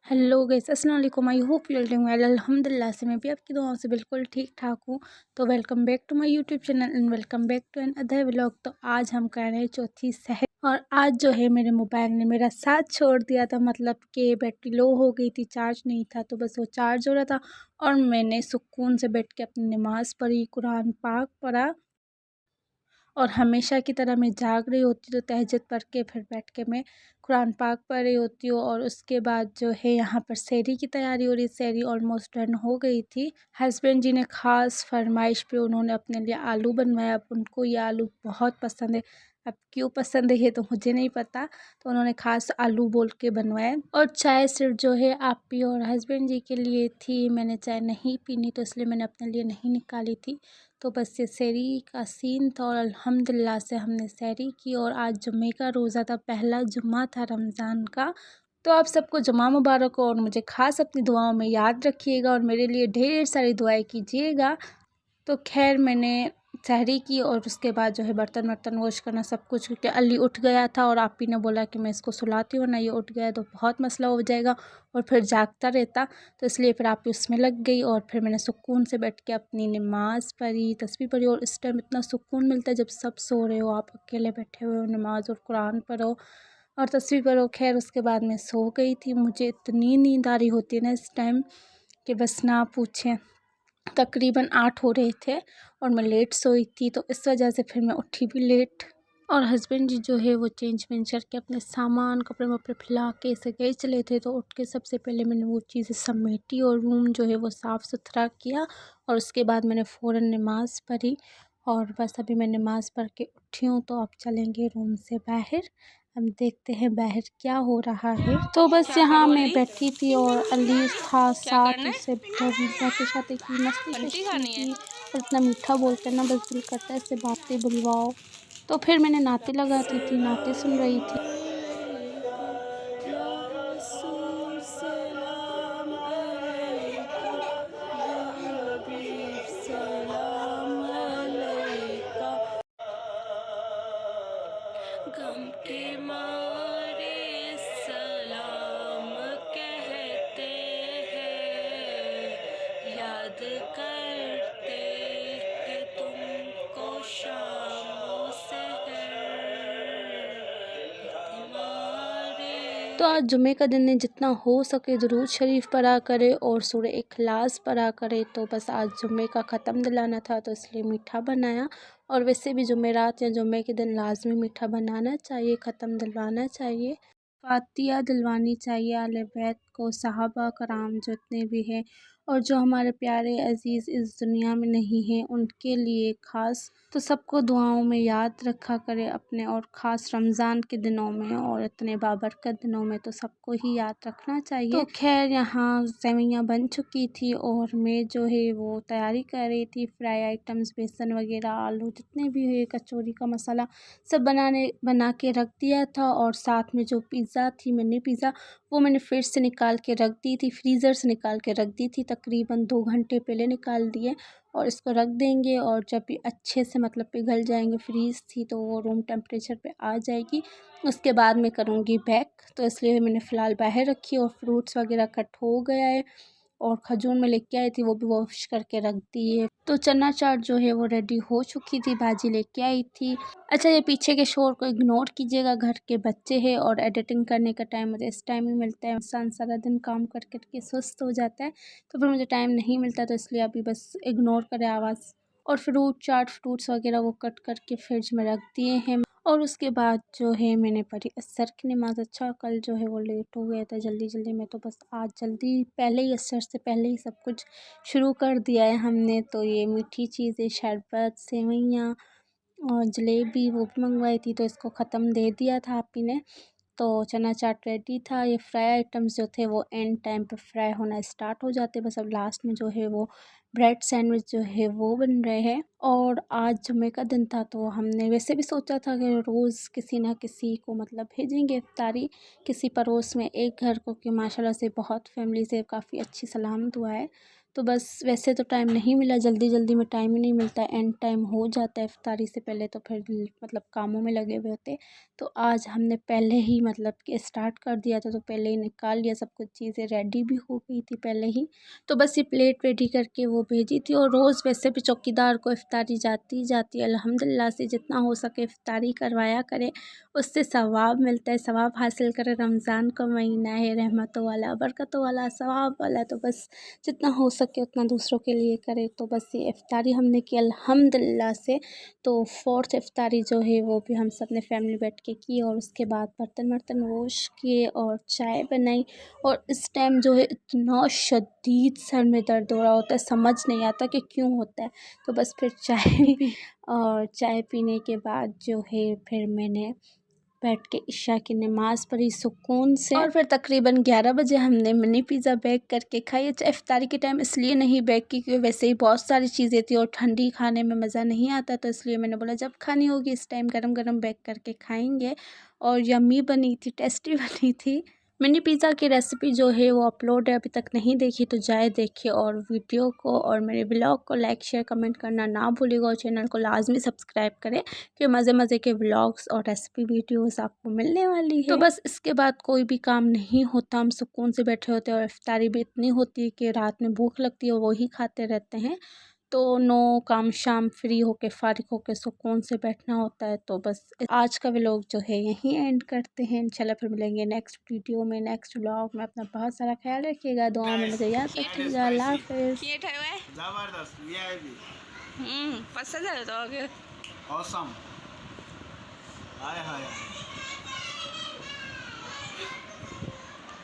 Hello guys, अस्सलाम वालेकुम। I hope you are doing well. अल्हम्दुलिल्लाह से मैं भी आपकी दुआओं से बिल्कुल ठीक ठाक हूँ। तो welcome back to my YouTube channel and welcome back to another vlog. तो आज हम कर रहे हैं चौथी सहर और आज जो है मेरे मोबाइल ने मेरा साथ छोड़ दिया था, मतलब कि बैटरी लो हो गई थी, चार्ज नहीं था, तो बस वो चार्ज हो रहा था और मैंने सुकून से बैठ के अपनी नमाज़ पढ़ी, कुरान पाक पढ़ा। और हमेशा की तरह मैं जाग रही होती तो तहज्जुद पढ़ के फिर बैठ के मैं कुरान पाक पढ़ रही होती हूँ। और उसके बाद जो है यहाँ पर सहरी की तैयारी हो रही, सहरी ऑलमोस्ट डन हो गई थी। हस्बैंड जी ने ख़ास फरमाइश पे उन्होंने अपने लिए आलू बनवाया। अब उनको ये आलू बहुत पसंद है, अब क्यों पसंद है ये तो मुझे नहीं पता, तो उन्होंने ख़ास आलू बोल के बनवाया। और चाय सिर्फ जो है आप पी और हस्बैंड जी के लिए थी, मैंने चाय नहीं पीनी तो इसलिए मैंने अपने लिए नहीं निकाली थी। तो बस ये सहरी का सीन था और अल्हम्दुलिल्लाह से हमने सहरी की। और आज जुम्मे का रोज़ा था, पहला जुम्मा था रमज़ान का। तो आप सबको जुम्मा मुबारक हो और मुझे ख़ास अपनी दुआओं में याद रखिएगा और मेरे लिए ढेर सारी दुआएं कीजिएगा। तो खैर मैंने सहरी की और उसके बाद जो है बर्तन वर्तन वॉश करना सब कुछ, क्योंकि अली उठ गया था और आप ही ने बोला कि मैं इसको सुलाती हूँ ना, ये उठ गया तो बहुत मसला हो जाएगा और फिर जागता रहता, तो इसलिए फिर आप ही उसमें लग गई। और फिर मैंने सुकून से बैठ के अपनी नमाज़ पढ़ी, तस्बीह पढ़ी। और इस टाइम इतना सुकून मिलता है जब सब सो रहे हो, आप अकेले बैठे हुए हो, नमाज़ और कुरान पढ़ो और तस्बीह पढ़ो। खैर उसके बाद मैं सो गई थी, मुझे इतनी नींद आ रही होती है ना इस टाइम कि बस ना पूछें। तकरीबन 8 हो रहे थे और मैं लेट सोई थी, तो इस वजह से फिर मैं उठी भी लेट। और हस्बैंड जी जो है वो चेंज वेंज करके अपने सामान कपड़े वपड़े फैला के ऐसे गए चले थे, तो उठ के सबसे पहले मैंने वो चीज़ें समेटी और रूम जो है वो साफ़ सुथरा किया। और उसके बाद मैंने फ़ौरन नमाज़ पढ़ी और बस अभी मैं नमाज़ पढ़ के उठी हूँ। तो अब चलेंगे रूम से बाहर, हम देखते हैं बाहर क्या हो रहा है। तो बस यहाँ मैं बैठी थी और अली था साथ, उससे बातें शातें की, मस्ती कशी की। और इतना मीठा बोलते हैं ना, बस दिल करता है इससे बातें बुलवाओ। तो फिर मैंने नाते लगाती थी, नाते सुन रही थी। गम के मारे सलाम कहते हैं, याद करते हैं तुमको शामों सहर। तो आज जुमे का दिन है, जितना हो सके दुरूद शरीफ पढ़ा करे और सूरह इखलास पढ़ा करे। तो बस आज जुमे का ख़त्म दिलाना था तो इसलिए मीठा बनाया। और वैसे भी जुमेरात या जुमे के दिन लाजमी मीठा बनाना चाहिए, ख़त्म दिलवाना चाहिए, फातिया दिलवानी चाहिए आले बैत को, सहाबा कराम जितने भी हैं और जो हमारे प्यारे अजीज़ इस दुनिया में नहीं हैं उनके लिए ख़ास। तो सबको दुआओं में याद रखा करे अपने, और ख़ास रमज़ान के दिनों में और इतने बाबरकत दिनों में तो सबको ही याद रखना चाहिए। तो खैर यहाँ सेवइयाँ बन चुकी थी और मैं जो है वो तैयारी कर रही थी, फ्राई आइटम्स, बेसन वगैरह, आलू जितने भी है, कचौरी का मसाला सब बना के रख दिया था। और साथ में जो पिज़्ज़ा थी, मैंने पिज़्ज़ा वो मैंने फिर से निकाल के रख दी थी, फ्रीज़र से निकाल के रख दी थी, तकरीबन 2 घंटे पहले निकाल दिए। और इसको रख देंगे और जब भी अच्छे से मतलब पिघल जाएंगे, फ्रीज़ थी तो वो रूम टेम्परेचर पे आ जाएगी, उसके बाद मैं करूँगी बैक। तो इसलिए मैंने फ़िलहाल बाहर रखी और फ्रूट्स वगैरह कट हो गया है और खजूर में लेके आई थी वो भी वॉश करके रख दी है। तो चना चाट जो है वो रेडी हो चुकी थी, भाजी लेके आई थी। अच्छा, ये पीछे के शोर को इग्नोर कीजिएगा, घर के बच्चे हैं और एडिटिंग करने का टाइम मुझे इस टाइम ही मिलता है। इंसान सारा दिन काम कर कर के सुस्त हो जाता है तो फिर मुझे टाइम नहीं मिलता, तो इसलिए अभी बस इग्नोर करें आवाज़। और फ्रूट्स वगैरह वो कट करके फ्रिज में रख दिए हैं। और उसके बाद जो है मैंने पढ़ी असर की नमाज़। अच्छा, कल जो है वो लेट हो गया था जल्दी जल्दी में, तो बस आज जल्दी पहले ही असर से पहले ही सब कुछ शुरू कर दिया है हमने। तो ये मीठी चीज़ें, शरबत, सेवइयाँ और जलेबी वो भी मंगवाई थी, तो इसको ख़त्म दे दिया था आप ही ने। तो चना चाट रेडी था। ये फ्राई आइटम्स जो थे वो एंड टाइम पे फ्राई होना स्टार्ट हो जाते, बस अब लास्ट में जो है वो ब्रेड सैंडविच जो है वो बन रहे हैं। और आज जुमे का दिन था तो हमने वैसे भी सोचा था कि रोज़ किसी ना किसी को मतलब भेजेंगे इफ्तारी, किसी पड़ोस में एक घर को, कि माशाल्लाह से बहुत फैमिली से काफ़ी अच्छी सलामत हुआ है। तो बस वैसे तो टाइम नहीं मिला, जल्दी जल्दी में टाइम ही नहीं मिलता, एंड टाइम हो जाता है इफ्तारी से पहले, तो फिर मतलब कामों में लगे हुए होते। तो आज हमने पहले ही मतलब कि स्टार्ट कर दिया था, तो पहले ही निकाल लिया, सब कुछ चीज़ें रेडी भी हो गई थी पहले ही। तो बस ये प्लेट रेडी करके वो भेजी थी। और रोज़ वैसे भी चौकीदार को इफ्तारी जाती जाती है, अल्हम्दुलिल्लाह से जितना हो सके इफ्तारी करवाया करे, उससे सवाब मिलता है, सवाब हासिल करे। रमज़ान का महीना है, रहमतों वाला, बरकतों वाला, सवाब वाला, तो बस जितना हो सके उतना दूसरों के लिए करे। तो बस ये इफ्तारी हमने की अल्हम्दुलिल्लाह से। तो 4th इफ्तारी जो है वो भी हम सब ने फैमिली बैठ के की, और उसके बाद बर्तन वर्तन वॉश किए और चाय बनाई। और इस टाइम जो है इतना शदीद सर में दर्द हो रहा होता है, समझ नहीं आता कि क्यों होता है। तो बस फिर चाय पी, और चाय पीने के बाद जो है फिर मैंने बैठ के इशा की नमाज़ पढ़ी सुकून से। और फिर तकरीबन 11 बजे हमने मिनी पिज़्ज़ा बेक करके खाई। अच्छा, इफ्तारी के टाइम इसलिए नहीं बेक की क्योंकि वैसे ही बहुत सारी चीज़ें थी और ठंडी खाने में मज़ा नहीं आता, तो इसलिए मैंने बोला जब खानी होगी इस टाइम गरम गरम बेक करके खाएंगे। और यम्मी बनी थी, टेस्टी बनी थी। मिनी पिज़्ज़ा की रेसिपी जो है वो अपलोड है, अभी तक नहीं देखी तो जाए देखिए। और वीडियो को और मेरे ब्लॉग को लाइक शेयर कमेंट करना ना भूलिएगा, और चैनल को लाजमी सब्सक्राइब करें कि मज़े मज़े के व्लॉग्स और रेसिपी वीडियोस आपको मिलने वाली है। तो बस इसके बाद कोई भी काम नहीं होता, हम सुकून से बैठे होते हैं। और इफ्तारी भी इतनी होती है कि रात में भूख लगती है, वही खाते रहते हैं। तो नो काम शाम, फ्री होके फारिग होके सुकून से बैठना होता है। तो बस आज का व्लॉग जो है यहीं एंड करते हैं। इंशाल्लाह फिर मिलेंगे नेक्स्ट वीडियो में, नेक्स्ट व्लॉग में। अपना बहुत सारा ख्याल रखिएगा, दुआ में मुझे याद रखिएगा। अल्लाह हाफिज़। जबरदस्त वीआईपी पसंद है तो ऑसम हाय हाय